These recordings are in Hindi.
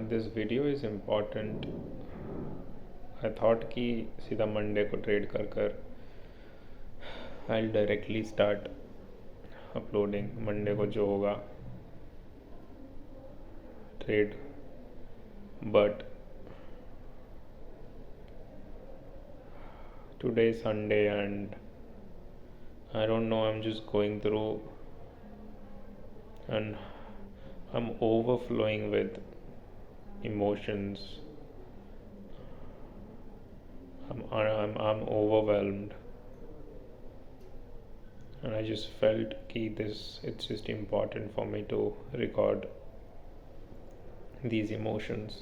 This video is important. I thought कि सीधा मंडे को ट्रेड कर I directly start uploading. Monday को जो होगा trade, but today is Sunday and I don't know, I'm just going through and I'm overflowing with emotions. I'm overwhelmed, and I just felt it's just important for me to record these emotions.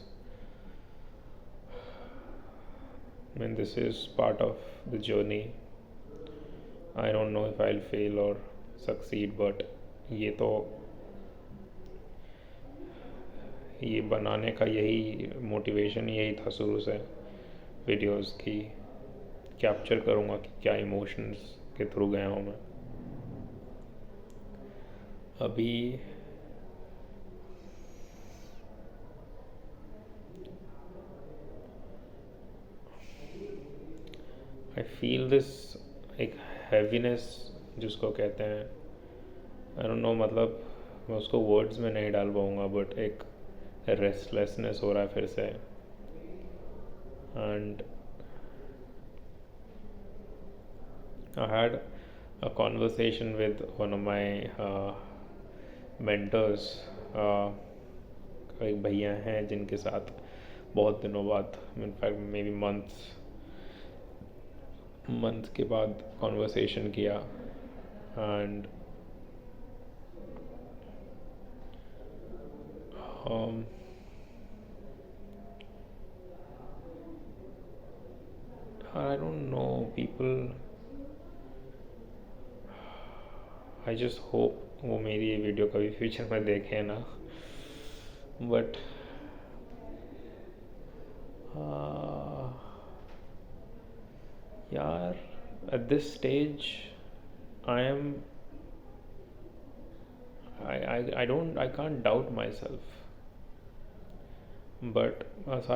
I mean, this is part of the journey. I don't know if I'll fail or succeed, but ये बनाने का यही मोटिवेशन यही था शुरू से वीडियोस की. कैप्चर करूँगा कि क्या इमोशंस के थ्रू गया हूँ मैं. अभी आई फील दिस एक हैवीनेस जिसको कहते हैं. आई डोंट नो, मतलब मैं उसको वर्ड्स में नहीं डाल पाऊँगा, बट एक रेस्टलेसनेस हो रहा है फिर से. And I had a conversation with one of my mentors. एक भैया हैं जिनके साथ बहुत दिनों बाद, इनफैक्ट मे बी मंथ के बाद कॉन्वर्सेशन किया. And I don't know, people, I just hope वो मेरी ये वीडियो कभी फ्यूचर में देखें ना. बट यार, at this stage I can't doubt myself. But as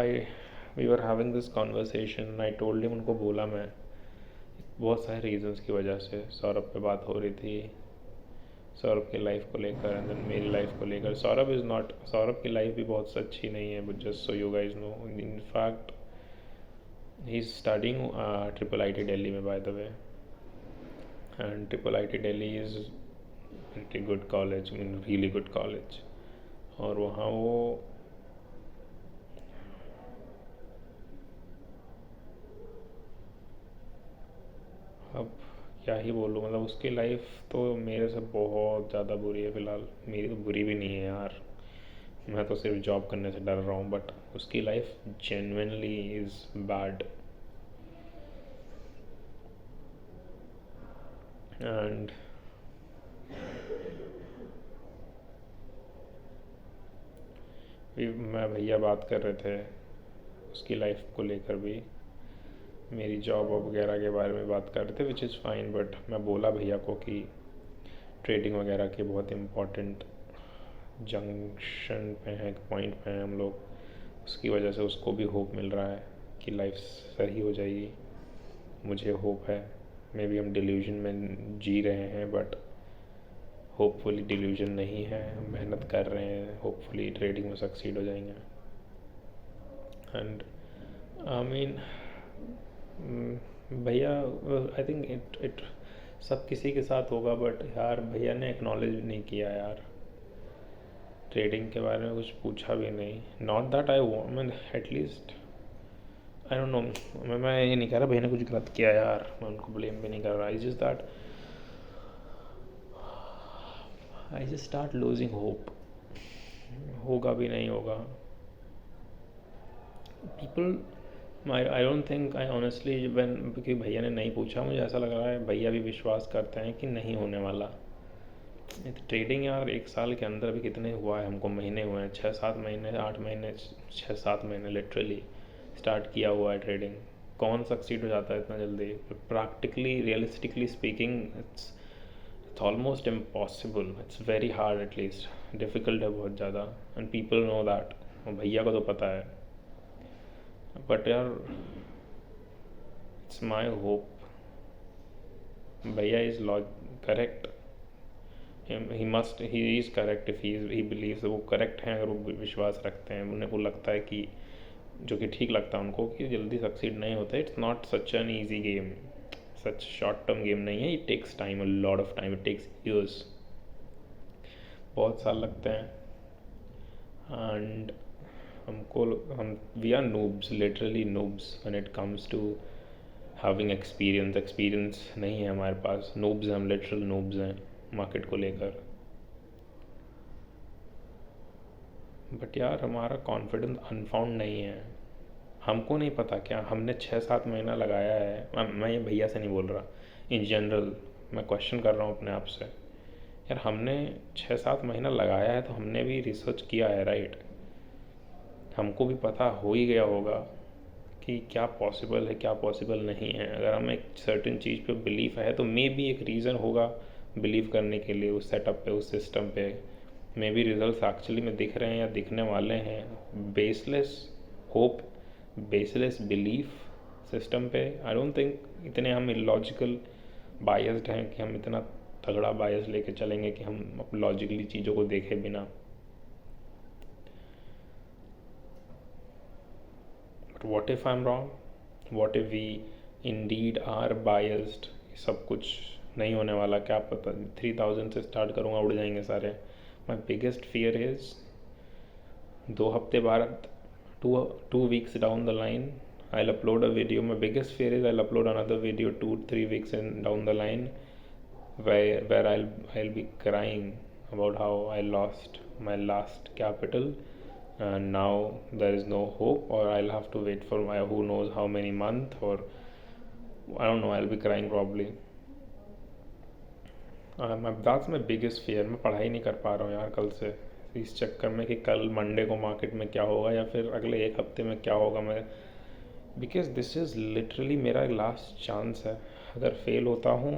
we were having this conversation, I told him, उनको बोला मैं बहुत सारे रीजंस की वजह से. सौरभ पे बात हो रही थी, सौरभ की लाइफ को लेकर, एंड देन मेरी लाइफ को लेकर. सौरभ की लाइफ भी बहुत अच्छी नहीं है, but just so you guys know, in fact he is studying IIIT Delhi में, by the way. And IIIT Delhi is pretty good college, I mean really good college. और वहाँ वो अब क्या ही बोलूँ, मतलब उसकी लाइफ तो मेरे से बहुत ज़्यादा बुरी है फ़िलहाल. मेरी तो बुरी भी नहीं है यार, मैं तो सिर्फ जॉब करने से डर रहा हूँ, बट उसकी life genuinely is bad. And मैं भैया बात कर रहे थे उसकी लाइफ को लेकर भी, मेरी जॉब वगैरह के बारे में बात कर रहे थे, विच इज़ फाइन. बट मैं बोला भैया को कि ट्रेडिंग वगैरह के बहुत इम्पोर्टेंट जंक्शन पे हैं, पॉइंट पे हैं हम लोग. उसकी वजह से उसको भी होप मिल रहा है कि लाइफ सही हो जाएगी. मुझे होप है. मे बी हम डिल्यूजन में जी रहे हैं, बट होपफुली डिल्यूजन नहीं है. हम मेहनत कर रहे हैं, होपफुली ट्रेडिंग में सक्सीड हो जाएंगे. एंड आई मीन भैया, आई थिंक इट सब किसी के साथ होगा, बट यार भैया ने एक्नॉलेज नहीं किया यार. ट्रेडिंग के बारे में कुछ पूछा भी नहीं. Not that I mean at least I don't no, मैं ये नहीं कह रहा भैया ने कुछ गलत किया यार, मैं उनको ब्लेम भी नहीं कर रहा. It's just that I just start losing hope. होगा भी नहीं होगा. People, I don't think, I honestly, क्योंकि भैया ने नहीं पूछा, मुझे ऐसा लग रहा है भैया भी विश्वास करते हैं कि नहीं होने वाला. ट्रेडिंग यार 1 साल के अंदर भी कितने हुआ है, हमको महीने हुए हैं, 6-7 महीने, 8 महीने, 6-7 महीने लिटरली स्टार्ट किया हुआ है ट्रेडिंग. कौन सक्सीड हो जाता है इतना जल्दी? Practically, realistically speaking, it's almost impossible. It's very hard, at least difficult है बहुत ज़्यादा. And people know that. और भैया को तो पता है, बट यार इट्स माई होप भैया is correct, he is correct if he believes, वो करेक्ट हैं अगर वो विश्वास रखते हैं, उन्हें को लगता है कि जो कि ठीक लगता है उनको कि जल्दी सक्सीड नहीं होता। It's not such an easy game, such short term game नहीं है। It takes time, a lot of time, it takes years, बहुत साल लगते हैं। एंड हम we are noobs, literally noobs when it comes to having experience नहीं है हमारे पास। नूब्स हैं हम, लिटरल नूब्स हैं मार्केट को लेकर। बट यार हमारा कॉन्फिडेंस अनफाउंड नहीं है। हमको नहीं पता क्या हमने 6-7 महीना लगाया है। मैं ये भैया से नहीं बोल रहा, इन जनरल मैं क्वेश्चन कर रहा हूँ अपने आप से। यार हमने 6-7 महीना लगाया है तो हमने भी रिसर्च किया है, राइट? हमको भी पता हो ही गया होगा कि क्या पॉसिबल है क्या पॉसिबल नहीं है। अगर हमें एक सर्टेन चीज़ पे बिलीफ है तो मे बी एक रीज़न होगा बिलीव करने के लिए उस सेटअप पे, उस सिस्टम पे। मे बी रिजल्ट एक्चुअली में दिख रहे हैं या दिखने वाले हैं। Baseless hope, baseless belief system पे, आई डोंट थिंक इतने हम इलॉजिकल बायस्ड हैं कि हम इतना तगड़ा बायस लेके चलेंगे कि हम लॉजिकली चीज़ों को देखे बिना। But what if I am wrong, what if we indeed are biased? सब कुछ नहीं होने वाला, क्या पता 3000 से स्टार्ट करूँगा उड़ जाएंगे सारे। माई बिगेस्ट फियर इज़ 2 हफ्ते बाद, 2 weeks down the line I'll upload a video. My biggest fear is I'll upload another video 2-3 weeks down the line where I'll be crying about how I lost my last capital and now there is no hope, or I'll have to wait for my who knows how many months, or I don't know, I'll be crying probably. That's my biggest fear. मैं पढ़ाई नहीं कर पा रहा हूँ यार कल से, इस चक्कर में कि कल मंडे को मार्केट में क्या होगा या फिर अगले 1 हफ्ते में क्या होगा। मैं बिकॉज दिस इज़ लिटरली मेरा लास्ट चांस है। अगर फेल होता हूँ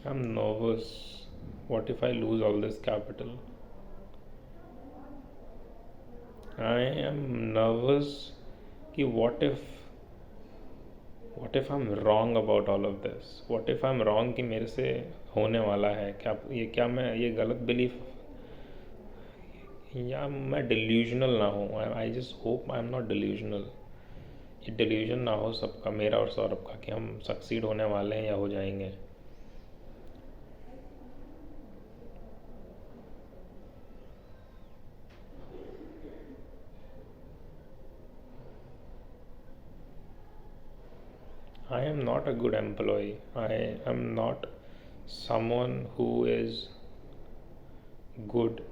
I am nervous, what if I lose all this capital? I am nervous कि what if I am wrong about all of this? What if I am wrong कि मेरे से होने वाला है क्या मैं ये गलत बिलीफ, या मैं डिल्यूजनल ना हूँ। I just hope I am not delusional. ये डिल्यूजन ना हो सबका, मेरा और सौरभ का, कि हम सक्सीड होने वाले हैं या हो जाएंगे। I am not a good employee. I am not someone who is good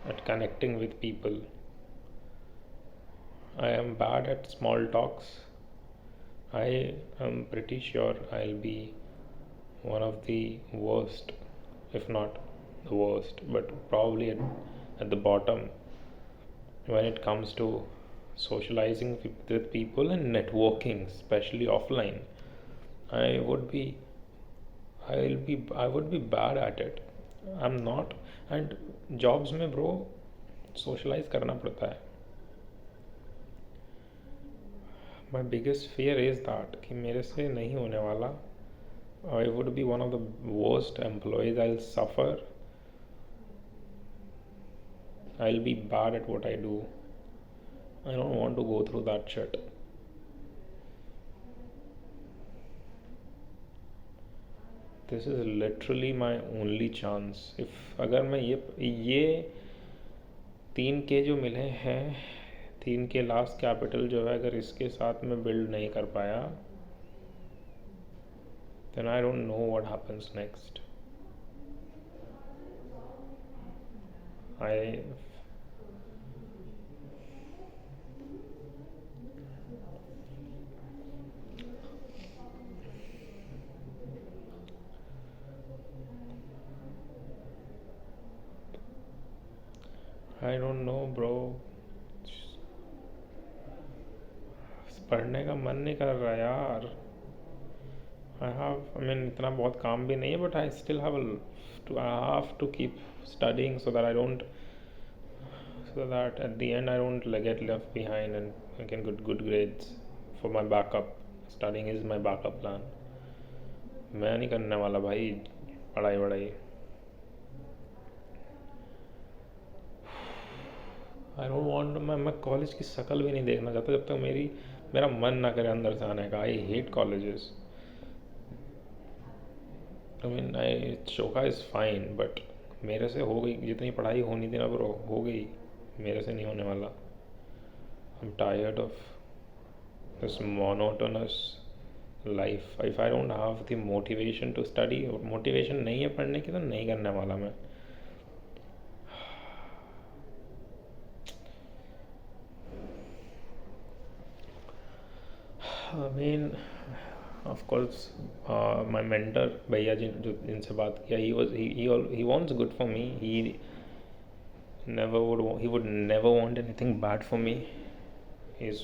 at connecting with people. I am bad at small talks. I am pretty sure I'll be one of the worst, if not the worst, but probably at the bottom when it comes to socializing with people and networking, especially offline. I would be I would be bad at it. I'm not. And jobs में bro socialize करना पड़ता है। My biggest fear is that कि मेरे से नहीं होने वाला। I would be one of the worst employees. I'll suffer. I'll be bad at what I do. I don't want to go through that shit. This is literally my only chance. If अगर मैं ये 3K जो मिले हैं, 3K लास्ट कैपिटल जो है, अगर इसके साथ में बिल्ड नहीं कर पाया, then I don't know what happens next. I don't know bro. पढ़ने का मन नहीं कर रहा यार. I mean इतना बहुत काम भी नहीं है, but I still have I have to keep studying so that at the end I don't get left behind and I can get good grades for my backup. Studying is my backup plan. मैं नहीं करने वाला भाई पढ़ाई वढ़ाई. आई डोंट वांट. मैं कॉलेज की शक्ल भी नहीं देखना चाहता जब तक मेरा मन ना करे अंदर से आने का. I hate colleges. I mean शोका इज़ फाइन, बट मेरे से हो गई जितनी पढ़ाई होनी थी ना ब्रो, हो गई. मेरे से नहीं होने वाला. I am tired of this monotonous life. If I don't have the motivation to study, motivation नहीं है पढ़ने की, तो नहीं करने वाला मैं. I mean, of course, my mentor भैया जिनसे बात किया, he wants good for me. He would never want anything bad for me. He's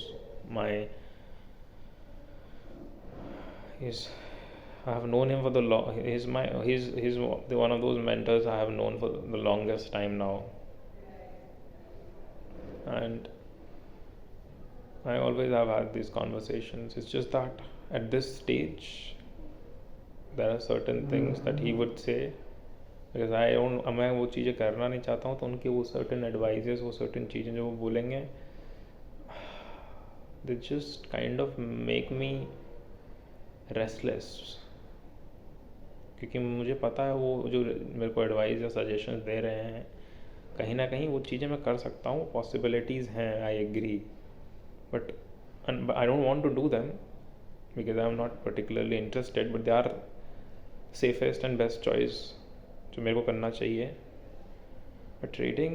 I have known him for the long. He's one of those mentors I have known for the longest time now, and I always have had these conversations. It's just that at this stage, there are certain things that he would say, because मैं वो चीज़ें करना नहीं चाहता हूँ, तो उनके वो certain advices, वो certain चीज़ें जो वो बोलेंगे, they just kind of make me restless. क्योंकि मुझे पता है वो जो मेरे को एडवाइस या सजेशंस दे रहे हैं, कहीं ना कहीं वो चीज़ें मैं कर सकता हूँ, पॉसिबिलिटीज़ हैं, I agree. But I don't want to do them because I'm not particularly interested, but they are safest and best choice जो मेरे को करना चाहिए. But trading,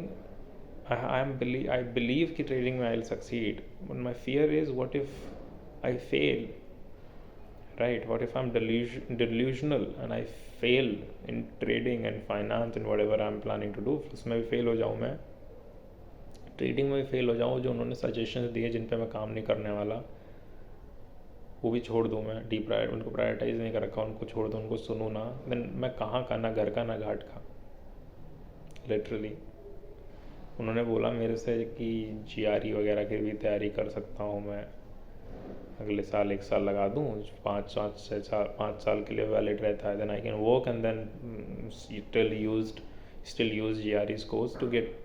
I believe कि trading में I'll succeed, but my fear is what if I fail, right? What if I'm delusional and I fail in trading and finance and whatever I'm planning to do, उसमें भी fail हो जाऊँ मैं, ट्रेडिंग में भी फेल हो जाऊँ. जो उन्होंने सजेशंस दिए जिन पे मैं काम नहीं करने वाला, वो भी छोड़ दूँ मैं. उनको प्रायोरिटाइज नहीं कर रखा, उनको छोड़ दूँ, उनको सुनूँ ना. देन मैं कहाँ का, ना घर का ना घाट का, लिटरली. उन्होंने बोला मेरे से कि GRE वगैरह की भी तैयारी कर सकता हूँ मैं, अगले साल 1 साल लगा दूँ, 5 साल के लिए वैलिड रहता है. Then I can work and then still use GRE's course to get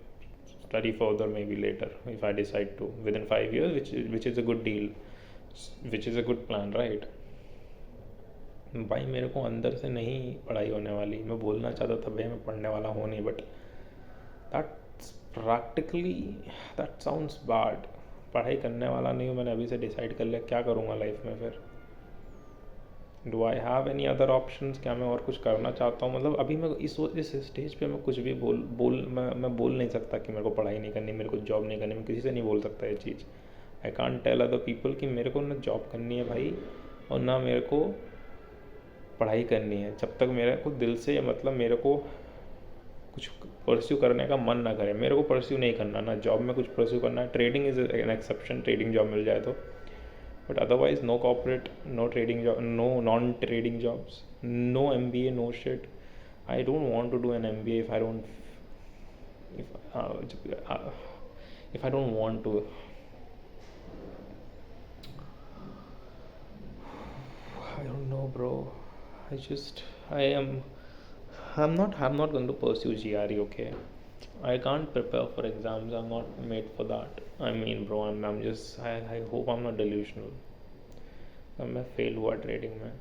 study further maybe later if I decide to within 5 years, which is a good deal, which is a good plan, right? भाई मेरे को अंदर से नहीं पढ़ाई होने वाली. मैं बोलना चाहता था भैया मैं पढ़ने वाला हूँ नहीं, बट that sounds bad. पढ़ाई करने वाला नहीं हूँ, मैंने अभी से डिसाइड कर लिया क्या करूँगा लाइफ में. फिर do I have any other options? क्या मैं और कुछ करना चाहता हूँ? मतलब अभी मैं इस स्टेज पे मैं कुछ भी मैं बोल नहीं सकता कि मेरे को पढ़ाई नहीं करनी, मेरे को जॉब नहीं करनी. मैं किसी से नहीं बोल सकता ये चीज़. I can't tell other people कि मेरे को ना जॉब करनी है भाई, और ना मेरे को पढ़ाई करनी है, जब तक मेरे को दिल से, मतलब मेरे को कुछ परस्यू करने का मन ना करे. मेरे को परस्यू नहीं करना, ना जॉब में कुछ परस्यू करना है. Trading is an exception, trading job मिल जाए तो, but otherwise no corporate, no trading job, no non-trading jobs, no MBA, no shit. I don't want to do an MBA if I don't want to. I don't know, bro. I'm not going to pursue GRE, okay? I can't prepare for exams. I'm not made for that. I mean, bro, I hope I'm not delusional. मैं फेल हुआ ट्रेडिंग में.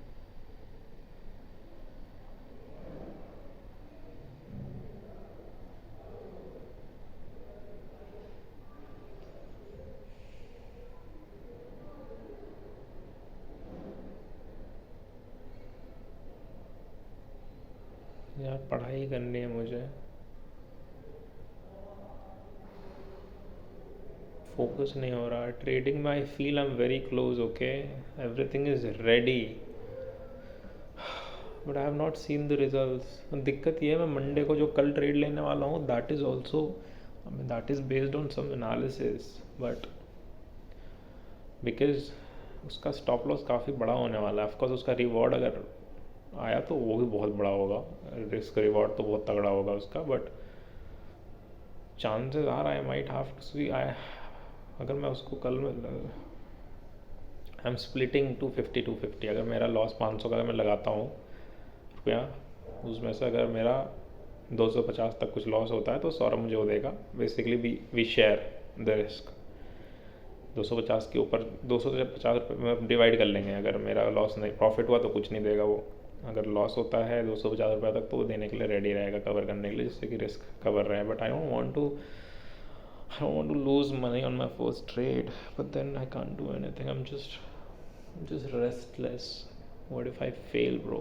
यार पढ़ाई करनी है मुझे. फोकस नहीं हो रहा. ट्रेडिंग में I feel I am very close, okay, everything is ready, but I have not seen the results. दिक्कत ये है, मैं मंडे को जो कल ट्रेड लेने वाला हूँ, that is based on some analysis, but because उसका स्टॉप लॉस काफ़ी बड़ा होने वाला है। ऑफकोर्स उसका रिवॉर्ड अगर आया तो वो भी बहुत बड़ा होगा, रिस्क रिवॉर्ड तो बहुत तगड़ा होगा उसका, but chances are I might have to see I, अगर मैं उसको कल में आई एम स्प्लिटिंग 250 अगर मेरा लॉस 500 का अगर मैं लगाता हूँ रुपया, उसमें से अगर मेरा 250 तक कुछ लॉस होता है तो सौरभ मुझे वो देगा। Basically we share the risk. 250 के ऊपर 250 रुपये में डिवाइड कर लेंगे। अगर मेरा लॉस नहीं, प्रॉफिट हुआ तो कुछ नहीं देगा वो। अगर लॉस होता है 250 रुपये तक तो वो देने के लिए रेडी रहेगा, कवर करने के लिए, जिससे कि रिस्क कवर रहे। But I don't want to lose money on my first trade, but then I can't do anything. I am just restless. What if I fail, bro?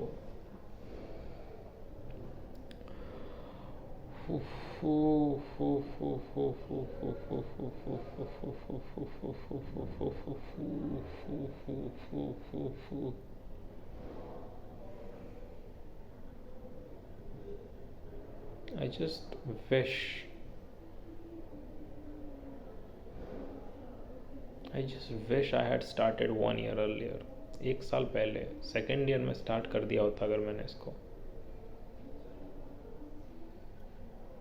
I just wish I had started 1 year earlier. 1 साल पहले, सेकेंड ईयर में स्टार्ट कर दिया होता अगर मैंने इसको।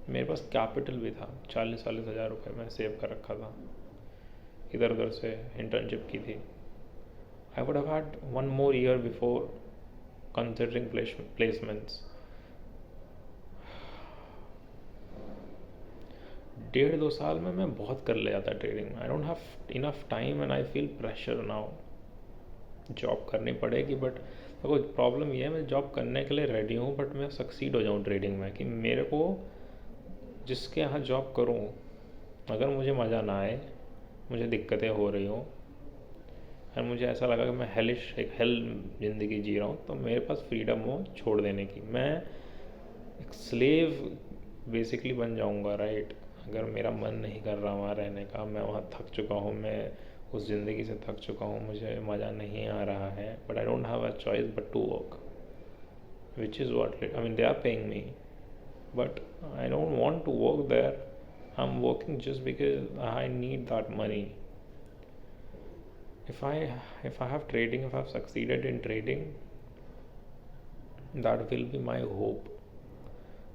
मेरे पास कैपिटल भी था, 40-40 हज़ार रुपये मैं सेव कर रखा था, इधर उधर से इंटर्नशिप की थी। I would have had 1 more year before considering placements. 1.5-2 साल में मैं बहुत कर ले जाता ट्रेडिंग में। आई don't have enough time and I feel pressure now. Job करनी पड़ेगी, बट देखो प्रॉब्लम ये है, मैं जॉब करने के लिए रेडी हूँ, बट मैं सक्सीड हो जाऊँ ट्रेडिंग में, कि मेरे को जिसके यहाँ जॉब करूँ अगर मुझे मज़ा ना आए, मुझे दिक्कतें हो रही हों और मुझे ऐसा लगा कि मैं एक हेल ज़िंदगी जी रहा हूँ, तो मेरे पास फ्रीडम हो छोड़ देने की। मैं एक स्लेव बेसिकली बन जाऊँगा, राइट। अगर मेरा मन नहीं कर रहा वहाँ रहने का, मैं वहाँ थक चुका हूँ, मैं उस ज़िंदगी से थक चुका हूँ, मुझे मज़ा नहीं आ रहा है, but I don't have a choice but to work, which is what I mean, they are paying me, but I don't want to work there. I am working just because I need that money. If I have trading, if I have succeeded in trading, that will be my hope.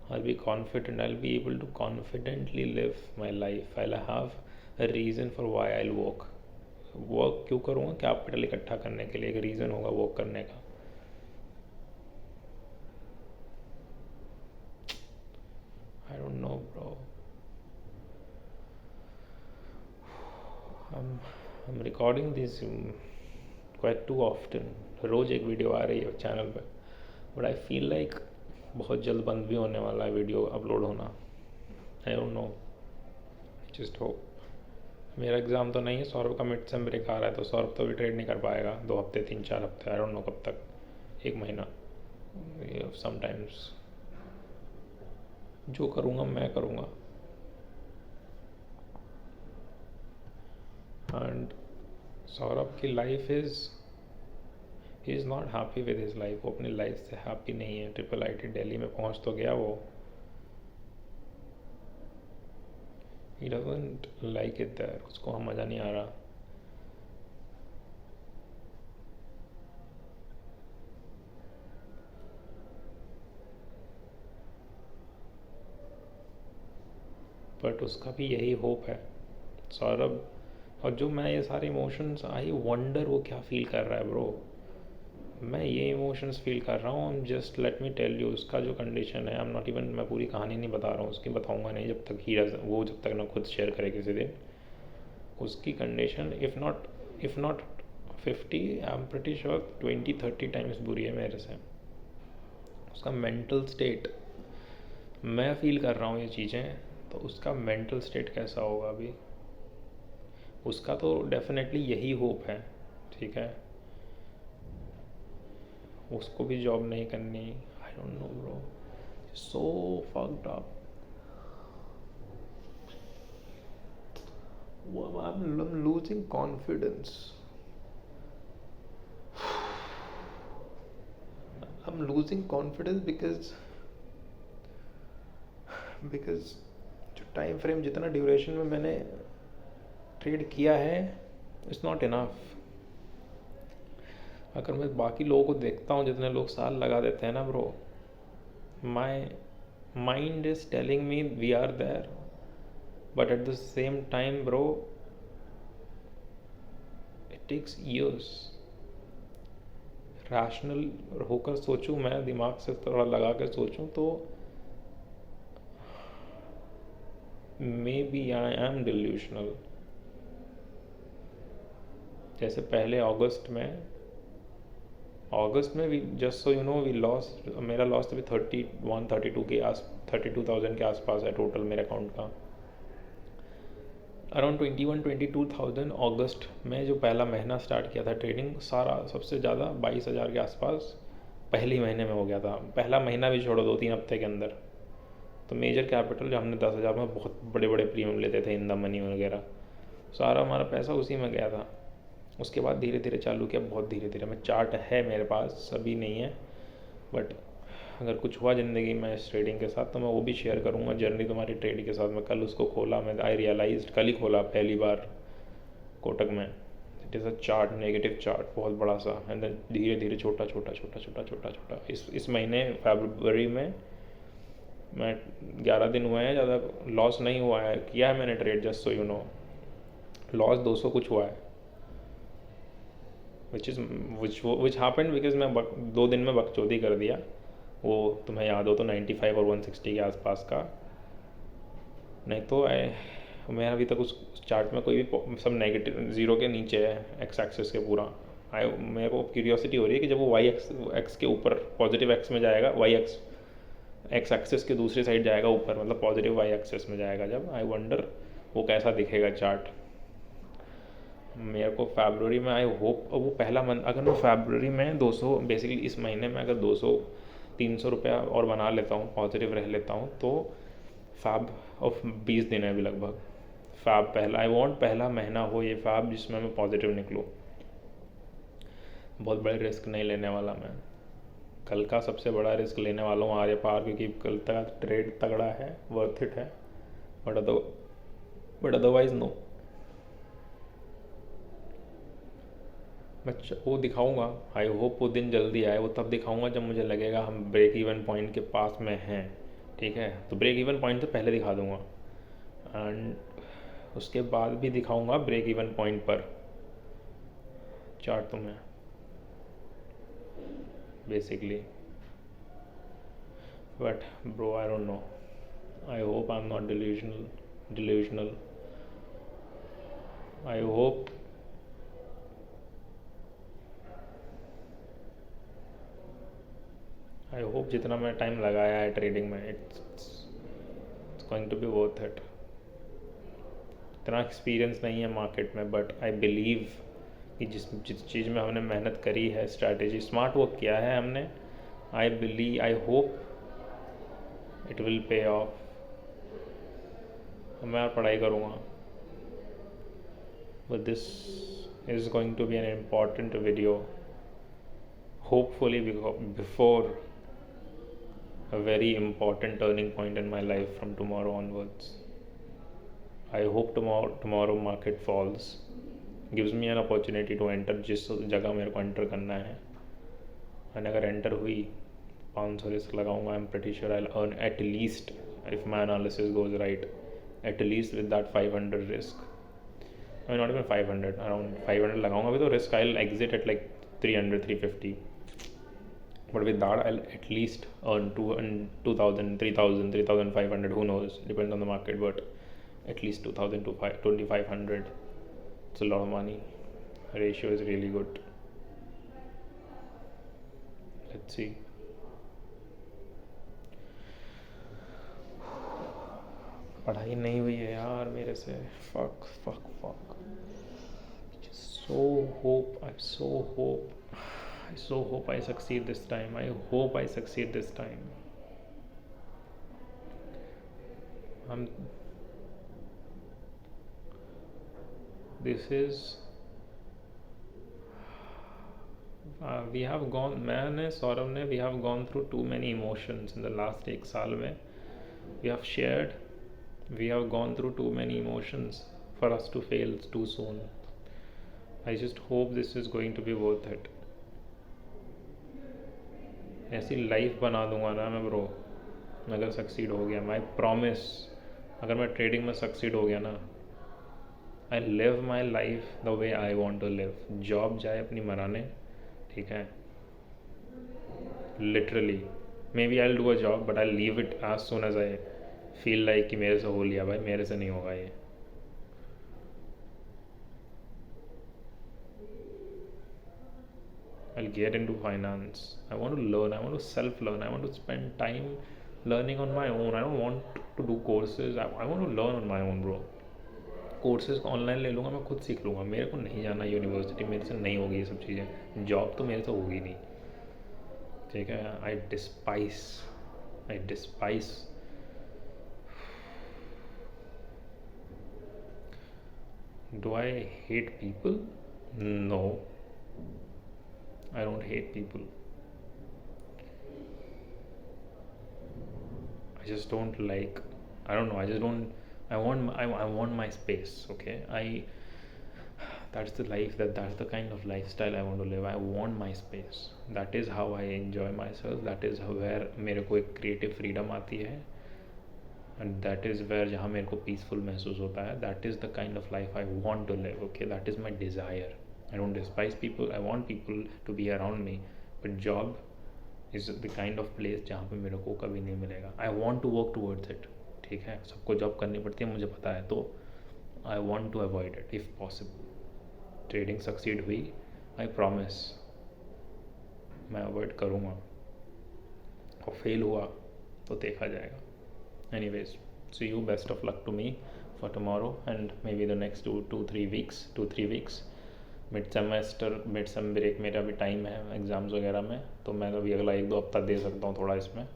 I'll be confident, I'll be able to confidently live my life. I'll have a reason for why I'll work. Work क्यों करूँगा? कैपिटल इकट्ठा करने के लिए एक रीज़न होगा वर्क करने का. I don't know, bro. I'm recording this quite too often. रोज़ एक वीडियो आ रही है चैनल पे, बट आई फील लाइक बहुत जल्द बंद भी होने वाला है वीडियो अपलोड होना. आई डोंट नो, जस्ट होप. मेरा एग्ज़ाम तो नहीं है, सौरभ का मिड सेम ब्रेक आ रहा है, तो सौरभ तो भी ट्रेड नहीं कर पाएगा 2 हफ्ते 3-4 हफ्ते, आई डोंट नो कब तक, 1 महीना. समटाइम्स जो करूँगा मैं करूँगा. एंड सौरभ की life he is not happy with his life. वो अपनी लाइफ से हैप्पी नहीं है. IIT दिल्ली में पहुँच तो गया वो, he doesn't like it there. उसको वहाँ मज़ा नहीं आ रहा. बट उसका भी यही होप है सौरभ. और जो मैं ये सारे इमोशंस, आई वंडर वो क्या फील कर रहा है ब्रो. मैं ये इमोशंस फील कर रहा हूँ. Just let me tell you, उसका जो कंडीशन है, आई एम नॉट इवन, मैं पूरी कहानी नहीं बता रहा हूँ उसकी, बताऊँगा नहीं जब तक वो जब तक ना खुद शेयर करे किसी दिन. उसकी condition if not 50, I am pretty sure 20-30 times बुरी है मेरे से. उसका मेंटल स्टेट, मैं फील कर रहा हूँ ये चीज़ें, तो उसका मेंटल स्टेट कैसा होगा अभी. उसका तो डेफिनेटली यही होप है, ठीक है. उसको भी जॉब नहीं करनी. आई don't no bro, so fucked up. I'm losing confidence. I'm losing confidence because जो टाइम फ्रेम, जितना ड्यूरेशन में मैंने ट्रेड किया है, इट्स नॉट इनफ. अगर मैं बाकी लोगों को देखता हूँ जितने लोग साल लगा देते हैं ना bro, my mind is telling me we are there, but at the same time bro it takes years. Rational होकर सोचूं, मैं दिमाग से थोड़ा लगा कर सोचूं तो maybe I am delusional. जैसे पहले अगस्त में we, just so you know, we lost, मेरा लॉस अभी 32,000 के आसपास है टोटल मेरे अकाउंट का। अराउंड 22,000 अगस्त में जो पहला महीना स्टार्ट किया था ट्रेडिंग, सारा सबसे ज़्यादा 22,000 के आसपास पहले महीने में हो गया था। पहला महीना भी छोड़ो, 2-3 हफ्ते के अंदर। तो मेजर कैपिटल जो हमने 10,000 में बहुत बड़े बड़े प्रीमियम लेते थे, इन द मनी वगैरह, सारा हमारा पैसा उसी में गया था। उसके बाद धीरे धीरे चालू किया, बहुत धीरे धीरे। मैं चार्ट है मेरे पास, अभी नहीं है, बट अगर कुछ हुआ ज़िंदगी में इस ट्रेडिंग के साथ तो मैं वो भी शेयर करूँगा जर्नी तुम्हारी ट्रेडिंग के साथ। मैं कल उसको खोला, मैं आई रियलाइज, कल ही खोला पहली बार कोटक में। It is a chart, negative chart बहुत बड़ा सा, एंड देन धीरे धीरे छोटा छोटा छोटा छोटा छोटा छोटा। इस महीने फरवरी में मैं 11 दिन हुए हैं, ज़्यादा लॉस नहीं हुआ है। किया है मैंने trade, just so you no, loss 200 कुछ हुआ है, विच हैपेंड बिकॉज मैं 2 दिन में बकचोदी कर दिया। वो तुम्हें याद हो तो 95 और 160 के आसपास का, नहीं तो मैं अभी तक उस चार्ट में कोई भी, सब नेगेटिव, ज़ीरो के नीचे है एक्स एक्सिस के पूरा। मेरे को क्यूरियोसिटी हो रही है कि जब वो वाई एक्स के ऊपर पॉजिटिव एक्स में जाएगा, वाई एक्स एक्सिस के दूसरी साइड जाएगा ऊपर, मतलब पॉजिटिव वाई एक्सिस में जाएगा जब, आई वंडर वो कैसा दिखेगा चार्ट। मेरे को फरवरी में, आई होप वो पहला मंथ, अगर मैं फरवरी में 200, बेसिकली इस महीने में अगर 200-300 रुपया और बना लेता हूँ, पॉजिटिव रह लेता हूँ, तो फैब ऑफ 20 दिन है अभी लगभग। फैब पहला, आई वांट पहला महीना हो ये फैब जिसमें मैं पॉजिटिव निकलूँ। बहुत बड़े रिस्क नहीं लेने वाला मैं, कल का सबसे बड़ा रिस्क लेने वाला हूँ आर्य पार, क्योंकि कल तक ट्रेड तगड़ा है, वर्थ इट है, बट अदरवाइज नो। मैं वो दिखाऊंगा, आई होप वो दिन जल्दी आए। वो तब दिखाऊंगा जब मुझे लगेगा हम ब्रेक इवन पॉइंट के पास में हैं, ठीक है। तो ब्रेक इवन पॉइंट तो पहले दिखा दूंगा, एंड उसके बाद भी दिखाऊंगा ब्रेक इवन पॉइंट पर चार्ट तुम्हें basically. But bro I don't know, I hope I am not delusional. I hope जितना मैं टाइम लगाया है ट्रेडिंग में, it's going to be worth it. इतना एक्सपीरियंस नहीं है मार्केट में, बट आई बिलीव कि जिस चीज़ में हमने मेहनत करी है, स्ट्रैटेजी, स्मार्ट वर्क किया है हमने, I hope it will pay off. मैं और पढ़ाई करूँगा, but this is going to be an important video, hopefully before a very important turning point in my life from tomorrow onwards. I hope tomorrow market falls, gives me an opportunity to enter जिस जगह मेरे को एंटर करना है, और अगर एंटर हुई 500 रिस्क लगाऊंगा, I am pretty sure I'll earn at least, if my analysis goes right, at least with that 500 risk, I mean not even 500, around 500 लगाऊंगा भी तो risk, I'll exit at like 300-350, but with that I'll at least earn 2,000, 3,000, 3,500, who knows, depends on the market, but at least 2,000 to 2,500. It's a lot of money. Ratio is really good. Let's see. पढ़ाई नहीं हुई है यार मेरे से, fuck. So hope I succeed this time. I hope I succeed this time. We have gone, मैंने, सौरभ ने, we have gone through too many emotions in the last 1 साल में. We have gone through too many emotions for us to fail too soon. I just hope this is going to be worth it. ऐसी लाइफ बना दूंगा ना मैं ब्रो, अगर सक्सीड हो गया, माई प्रॉमिस, अगर मैं ट्रेडिंग में सक्सीड हो गया ना, I live my life the way I want to live. Job जाए अपनी मनाने, ठीक है, literally maybe I do a job but I leave it as soon as I feel like कि मेरे से हो लिया भाई, मेरे से नहीं होगा ये। I'll get into finance. I want to learn. I want to self-learn. I want to spend time learning on my own. I don't want to do courses. I want to learn on my own, bro. Courses online ले लूँगा, मैं खुद सीख लूँगा। मेरे को नहीं जाना यूनिवर्सिटी, मेरे से नहीं होगी ये सब चीज़ें। जॉब तो मेरे से होगी नहीं, ठीक है। I despise do I hate people? No, I don't hate people. I just don't like. I don't know. I just don't. I want my space. Okay. That's the life. That's the kind of lifestyle I want to live. I want my space. That is how I enjoy myself. That is where मेरे को एक creative freedom आती है. And that is where जहाँ मेरे को peaceful महसूस होता है. That is the kind of life I want to live. Okay. That is my desire. I don't despise people. I want people to be around me. But job is the kind of place जहाँ पे मेरे को कभी नहीं मिलेगा. I want to work towards it. ठीक है, सबको जॉब करनी पड़ती है, मुझे पता है, तो I want to avoid it if possible. Trading succeed हुई, I promise मैं अवॉइड करूँगा, और फेल हुआ तो देखा जाएगा. Anyways, see you. Best of luck to me for tomorrow and maybe the next 2-3 weeks. Mid some break मेरा भी टाइम है एग्ज़ाम्स वगैरह में, तो मैं अभी अगला 1-2 हफ्ता दे सकता हूँ थोड़ा इसमें.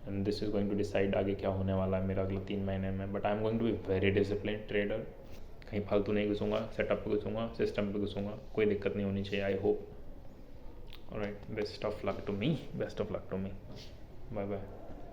And this is going to decide आगे क्या होने वाला है मेरा अगले 3 महीने में. But I am going to be very discipline trader. कहीं फालतू नहीं घुसूँगा, सेटअप पे घुसूँगा, सिस्टम पे घुसूँगा, कोई दिक्कत नहीं होनी चाहिए. I hope. Alright, best of luck to me. Bye bye.